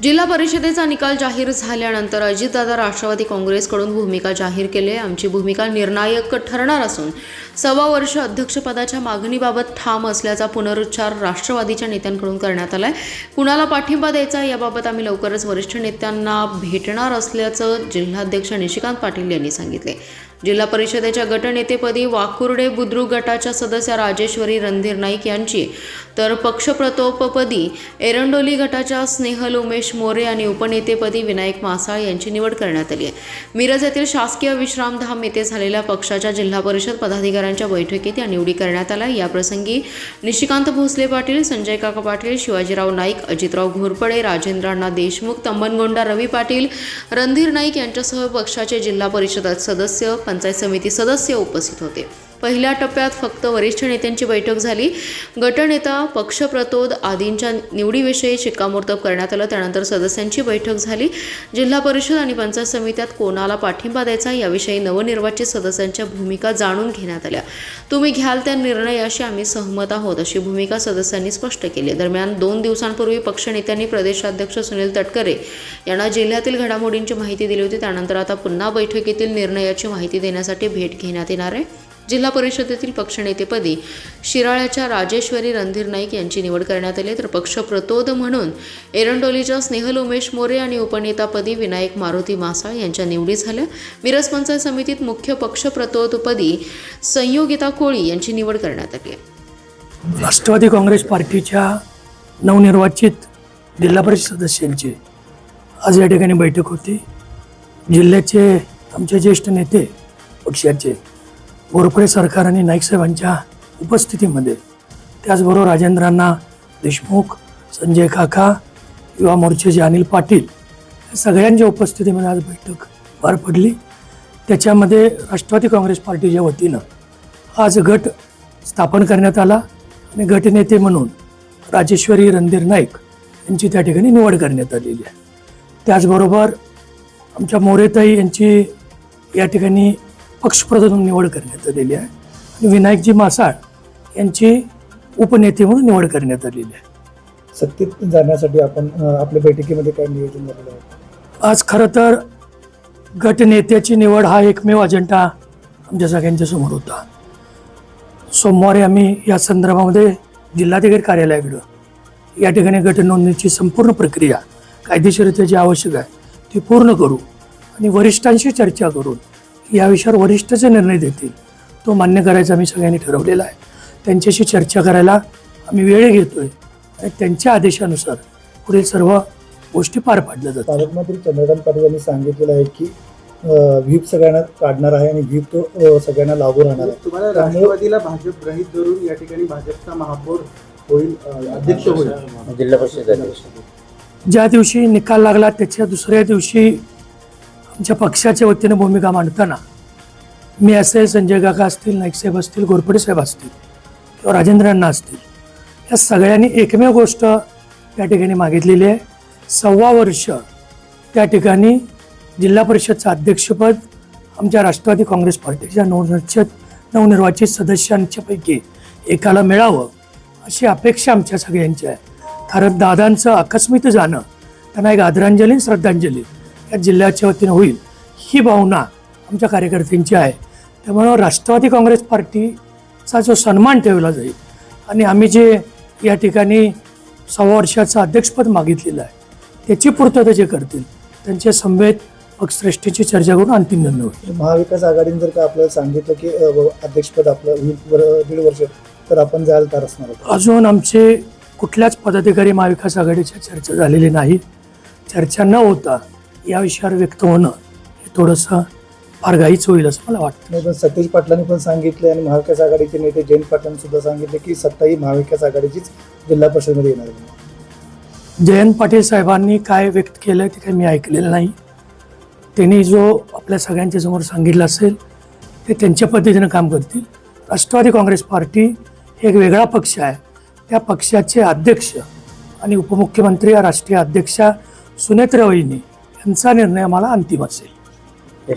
जिल्हा परिषदेचा निकाल जाहीर झाल्यानंतर अजितदादा राष्ट्रवादी काँग्रेसकडून भूमिका जाहीर केली आहे। आमची भूमिका निर्णायक ठरणार असून 1.25 वर्ष अध्यक्षपदाच्या मागणीबाबत ठाम असल्याचा पुनरुच्चार राष्ट्रवादीच्या नेत्यांकडून करण्यात आलाय। कुणाला पाठिंबा द्यायचा याबाबत आम्ही लवकरच वरिष्ठ नेत्यांना भेटणार असल्याचं जिल्हाध्यक्ष निशिकांत पाटील यांनी सांगितले। जिल्हा परिषदेच्या गटनेतेपदी वाकुर्डे बुद्रुक गटाच्या सदस्य राजेश्वरी रणधीर नाईक यांची तर पक्षप्रतोपपदी एरंडोली गटाच्या स्नेहल उमेश मोरे आणि उपनेतेपदी विनायक मासाळ यांची निवड करण्यात आली आहे। मिरज येथील शासकीय विश्रामधाम येथे झालेल्या पक्षाच्या जिल्हा परिषद पदाधिकाऱ्यांच्या बैठकीत या निवडी करण्यात आल्या। याप्रसंगी निशिकांत भोसले पाटील, संजय काका पाटील, शिवाजीराव नाईक, अजितराव घोरपडे, राजेंद्रांना देशमुख, तंबनगोंडा रवी पाटील, रणधीर नाईक यांच्यासह पक्षाचे जिल्हा परिषद सदस्य, पंचायत समिती सदस्य उपस्थित होते। पहिल्या टप्प्यात फक्त वरिष्ठ नेत्यांची बैठक झाली। गटनेता, पक्षप्रतोद आदींच्या निवडीविषयी शिक्कामोर्तब करण्यात आलं। त्यानंतर सदस्यांची बैठक झाली। जिल्हा परिषद आणि पंचायत समित्यात कोणाला पाठिंबा द्यायचा याविषयी नवनिर्वाचित सदस्यांच्या भूमिका जाणून घेण्यात आल्या। तुम्ही घ्याल त्या निर्णयाशी आम्ही सहमत आहोत अशी भूमिका सदस्यांनी स्पष्ट केली। दरम्यान 2 दिवसांपूर्वी पक्षनेत्यांनी प्रदेशाध्यक्ष सुनील तटकरे यांना जिल्ह्यातील घडामोडींची माहिती दिली होती। त्यानंतर आता पुन्हा बैठकीतील निर्णयाची माहिती देण्यासाठी भेट घेण्यात येणार आहे। जिल्हा परिषदेतील पक्षनेतेपदी शिराळ्याच्या राजेश्वरी रणधीर नाईक यांची निवड करण्यात आली, तर पक्षप्रतोद म्हणून एरंडोलीच्या स्नेहल उमेश मोरे आणि उपनेतापदी विनायक मारुती मासाळ यांच्या निवडी झाल्या। मिरज पंचायत समितीत मुख्य पक्षप्रतोदपदी संयोगिता कोळी यांची निवड करण्यात आली आहे। राष्ट्रवादी काँग्रेस पार्टीच्या नवनिर्वाचित जिल्हा परिषद सदस्यांची आज या ठिकाणी बैठक होती। जिल्ह्याचे आमचे ज्येष्ठ नेते पक्षाचे घोरपडे सरकार आणि नाईक साहेबांच्या उपस्थितीमध्ये, त्याचबरोबर राजेंद्रांना देशमुख, संजय काका, युवा मोर्चाचे अनिल पाटील या सगळ्यांच्या उपस्थितीमध्ये आज बैठक पार पडली। त्याच्यामध्ये राष्ट्रवादी काँग्रेस पार्टीच्या वतीनं आज गट स्थापन करण्यात आला आणि गटनेते म्हणून राजेश्वरी रणधीर नाईक यांची त्या ठिकाणी निवड करण्यात आलेली आहे। त्याचबरोबर आमच्या मोरेताई यांची या ठिकाणी पक्षप्रतोद म्हणून निवड करण्यात आलेली आहे आणि विनायकजी मासाळ यांची उपनेते म्हणून निवड करण्यात आलेली आहे। सत्तेत जाण्यासाठी आपण आपल्या बैठकीमध्ये काय नियोजन झालेलं आहे? आज खरं तर गटनेत्याची निवड हा एकमेव अजेंडा आमच्या सगळ्यांच्या समोर होता। सोमवारी आम्ही या संदर्भामध्ये जिल्हाधिकारी कार्यालयाकडं या ठिकाणी गटनोंदणीची संपूर्ण प्रक्रिया कायदेशीररित्या जी आवश्यक आहे ती पूर्ण करू आणि वरिष्ठांशी चर्चा करून या विषयावर वरिष्ठचे निर्णय देतील तो मान्य करायचा आम्ही सगळ्यांनी ठरवलेला आहे। त्यांच्याशी चर्चा करायला आम्ही वेळ घेतोय आणि त्यांच्या आदेशानुसार पुढील सर्व गोष्टी पार पाडल्या जातात। पालकमंत्री चंद्रकांत पाटील यांनी सांगितलेलं आहे की व्हीप सगळ्यांना काढणार आहे आणि व्हीप तो सगळ्यांना लागू राहणार आहे। तुम्हाला राष्ट्रवादीला भाजप ग्रहित धरून या ठिकाणी भाजपचा महापौर होईल, अध्यक्ष होईल, जिल्हा परिषद अध्यक्ष। ज्या दिवशी निकाल लागला त्याच्या दुसऱ्या दिवशी आमच्या पक्षाच्या वतीनं भूमिका मांडताना मी असे संजय काका असतील, नाईक साहेब असतील, घोरपडे साहेब असतील किंवा राजेंद्रांना असतील, या सगळ्यांनी एकमेव गोष्ट त्या ठिकाणी मागितलेली आहे। 1.25 वर्ष त्या ठिकाणी जिल्हा परिषदचं अध्यक्षपद आमच्या राष्ट्रवादी काँग्रेस पार्टीच्या नवनिर्वाचित सदस्यांच्यापैकी एकाला मिळावं अशी अपेक्षा आमच्या सगळ्यांची आहे। कारण दादांचं आकस्मित जाणं त्यांना एक आदरांजली आणि श्रद्धांजली या जिल्ह्याच्या वतीनं होईल ही भावना आमच्या कार्यकर्त्यांची आहे। त्यामुळं राष्ट्रवादी काँग्रेस पार्टीचा जो सन्मान ठेवला जाईल आणि आम्ही जे या ठिकाणी 1.25 वर्षाचं अध्यक्षपद मागितलेलं आहे त्याची पूर्तता जे करतील त्यांच्या समवेत पक्षश्रेष्ठीची चर्चा करून अंतिम निर्णय होईल। महाविकास आघाडीने जर का आपल्याला सांगितलं की अध्यक्षपद आपलं 1.5 वर्ष तर आपण जायला तयार असणार आहोत? अजून आमचे कुठल्याच पदाधिकारी महाविकास आघाडीच्या चर्चा झालेली नाही। चर्चा न होता या विषयावर व्यक्त होणं हे थोडंसं फार घाईच होईल असं मला वाटतं। नाही, पण सतीश पाटलांनी पण सांगितले आणि महाविकास आघाडीचे नेते जयंत पाटलांनी सुद्धा सांगितले की सत्ता ही महाविकास आघाडीचीच जिल्हा परिषदेमध्ये येणार आहे। जयंत पाटील साहेबांनी काय व्यक्त केलं ते काही मी ऐकलेलं नाही। त्यांनी जो आपल्या सगळ्यांच्या समोर सांगितलं असेल ते त्यांच्या पद्धतीनं काम करतील। राष्ट्रवादी काँग्रेस पार्टी हे एक वेगळा पक्ष आहे। त्या पक्षाचे अध्यक्ष आणि उपमुख्यमंत्री या राष्ट्रीय अध्यक्षा सुनेत्रा वहिनी यांचा निर्णय आम्हाला अंतिम असेल।